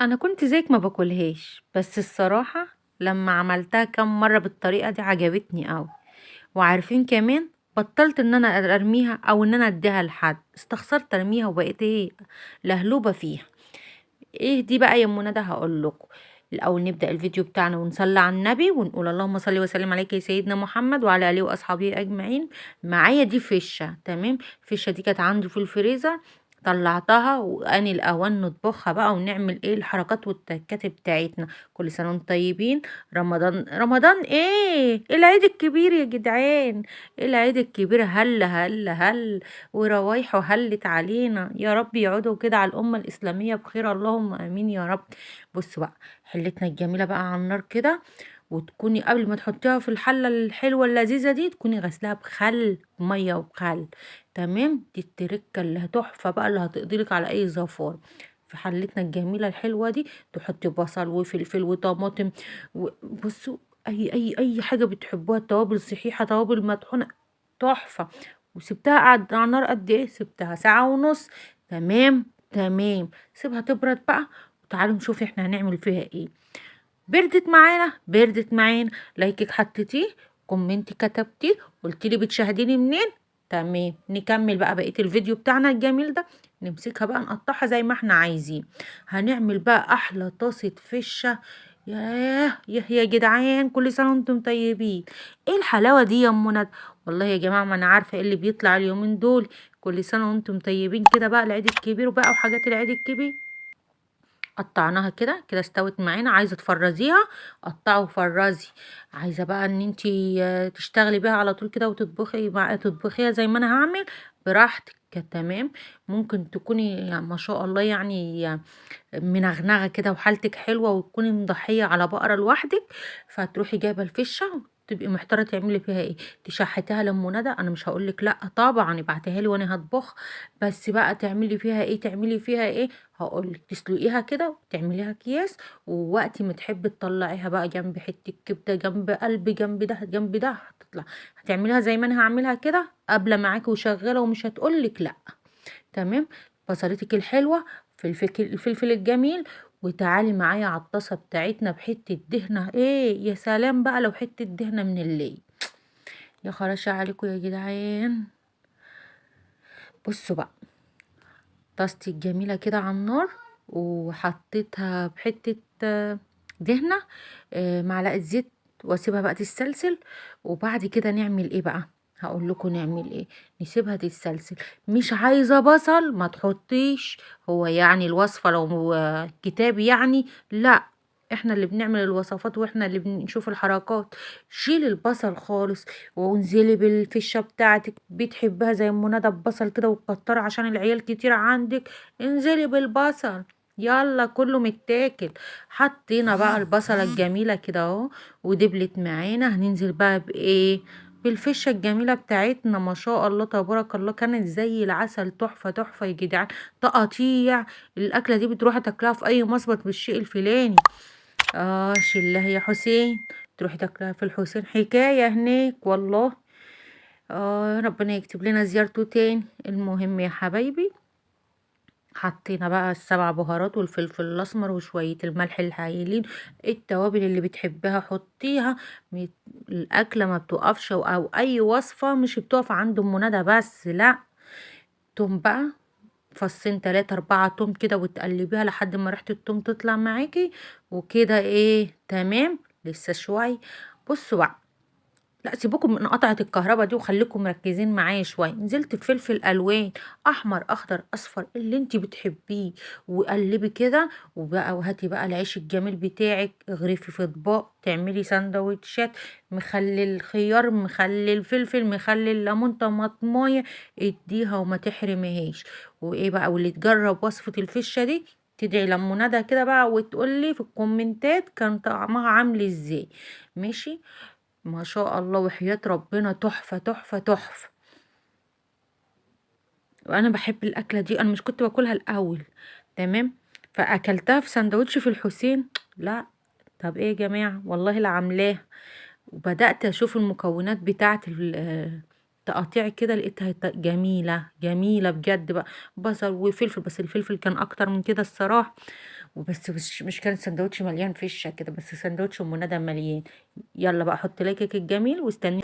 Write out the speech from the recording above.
انا كنت زيك ما باكلهاش، بس الصراحة لما عملتها كام مرة بالطريقة دي عجبتني قوي. وعارفين كمان بطلت ان انا ارميها او ان انا اديها لحد، استخسرت ارميها وبقيت ايه لهلوبة فيها. ايه دي بقى يا ام ندى؟ هقول لكم. الاول نبدا الفيديو بتاعنا ونصلي على النبي ونقول اللهم صل وسلم عليك يا سيدنا محمد وعلى اله واصحابه اجمعين. معايا دي فشه، تمام. الفشه دي كانت عندي في الفريزر، طلعتها واني الاوان نطبخها بقى ونعمل ايه الحركات والتكات بتاعتنا. كل سنه وانتم طيبين. رمضان رمضان، ايه العيد الكبير يا جدعان. العيد الكبير هل هل هل وروايحه هلت علينا، يا رب يعودوا كده على الأمة الإسلامية بخير، اللهم آمين يا رب. بصوا بقى، حلتنا الجميلة بقى على النار كده، وتكوني قبل ما تحطيها في الحلة الحلوة اللذيذة دي تكوني غسلاها بخل، مية وخل. تمام، دي التركة اللي هتحفة بقى، اللي هتقضيلك على أي زفار. في حلتنا الجميلة الحلوة دي تحطي بصل وفلفل وطماطم. بصوا، أي حاجة بتحبوها، توابل صحيحة، توابل مطحونة، تحفة. وسبتها قعد على النار قد ايه؟ سبتها ساعة ونص. تمام تمام، سيبها تبرد بقى. وتعالوا نشوف احنا هنعمل فيها ايه. بردت معانا بردت معانا. لايكك حطيتيه، كومنتي كتبتيه، قلتيلي بتشاهديني منين. تمام، نكمل بقى بقية الفيديو بتاعنا الجميل ده. نمسكها بقى نقطعها زي ما احنا عايزين. هنعمل بقى احلى طاسة فشة. يا جدعان، كل سنة وانتم طيبين. ايه الحلاوة دي يا ام ندى؟ والله يا جماعة ما انا عارفة ايه اللي بيطلع اليومين دول. كل سنة وانتم طيبين كده بقى، العيد الكبير بقى وحاجات العيد الكبير. قطعناها كده كده، استوت معانا. عايزه تفرزيها، قطعي وفرزي. عايزه بقى ان انتي تشتغلي بيها على طول كده وتطبخي تطبخيها زي ما انا هعمل، براحتك. تمام. ممكن تكوني ما شاء الله يعني منغنغه كده وحالتك حلوه، وتكوني مضحيه على بقره لوحدك، فتروحي جايبه الفشه، تبقي محتاره تعملي فيها ايه. تشحتيها لمنى، انا مش هقولك لا طبعا، ابعتيها لي وانا هطبخ. بس بقى تعملي فيها ايه، تعملي فيها ايه؟ هقولك تسلقيها كده وتعمليها اكياس، ووقت ما تحبي تطلعيها بقى جنب حته كبده، جنب قلب، جنب ده جنب ده، هتطلع. هتعمليها زي ما انا هعملها كده، قابله معاكي وشغاله ومش هتقولك لا. تمام. بصلتك الحلوة، الفلفل الجميل. وتعالي معايا على الطاسة بتاعتنا بحتة دهنة. ايه يا سلام بقى لو حتة دهنة من الليل. يا خراشة عليكم يا جدعان. بصوا بقى، طاستي الجميلة كده على النار، وحطيتها بحتة دهنة، معلقة زيت، واسيبها بقى تتسلسل. وبعد كده نعمل ايه بقى؟ هقول لكم نعمل ايه. نسيبها تتسلسل. مش عايزة بصل ما تحطيش. هو يعني الوصفة لو كتاب يعني؟ لا، احنا اللي بنعمل الوصفات واحنا اللي بنشوف الحركات. شيل البصل خالص، وانزلي بالفشة بتاعتك، بتحبها زي منادى ببصل كده وتكتري عشان العيال كتير عندك. انزلي بالبصل، يلا كله متاكل. حطينا بقى البصلة الجميلة كده اهو، ودبلت معانا. هننزل بقى بايه؟ بالفشة الجميلة بتاعتنا، ما شاء الله تبارك الله، كانت زي العسل، تحفة تحفة يا جدعان. تقطيع. الأكلة دي بتروحي تاكلها في أي مصبت بالشيء الفلاني. شله يا حسين، تروحي تاكلها في الحسين حكاية هناك والله. ربنا يكتب لنا زيارته تاني. المهم يا حبايبي، حطينا بقى السبع بهارات والفلفل الاسمر وشويه الملح الهايلين. التوابل اللي بتحبها حطيها. م- الاكله ما بتقفش، او اي وصفه مش بتقف عند ام ندى بس، لا. توم بقى، فصين تلاتة اربعة توم كده، وتقلبيها لحد ما ريحة التوم تطلع معاكي. وكده ايه، تمام. لسه شوي. بصوا بقى، لا سيبوكم من قطعة الكهرباء دي وخليكم مركزين معايا شوية. نزلت بفلفل الوان، احمر اخضر اصفر اللي انتي بتحبيه، وقلبي كده. وبقى وهاتي بقى العيش الجميل بتاعك، اغرفي في اطباق، تعملي سندوتشات. مخلل خيار، مخلل فلفل، مخلل ليمون، طماطمايه، اديها وما تحرميهاش. وايه بقى، واللي تجرب وصفة الفشة دي تدعي لما ندى كده بقى وتقولي في الكومنتات كان طعمها عامل ازاي. ماشي. ما شاء الله، وحياة ربنا تحفة تحفة تحفة. وانا بحب الاكلة دي، انا مش كنت باكلها الاول. تمام. فاكلتها في سندوتش في الحسين. لا. طب ايه يا جماعة، والله لا عاملاها. وبدأت اشوف المكونات بتاعة تقاطيع كده، لقيتها جميلة جميلة بجد بقى. بصل وفلفل، بس الفلفل كان اكتر من كده الصراحة. وبس مش كان سندوتش مليان فشة كده، بس سندوتش أم ندى مليان. يلا بقى حط لايكك الجميل واستني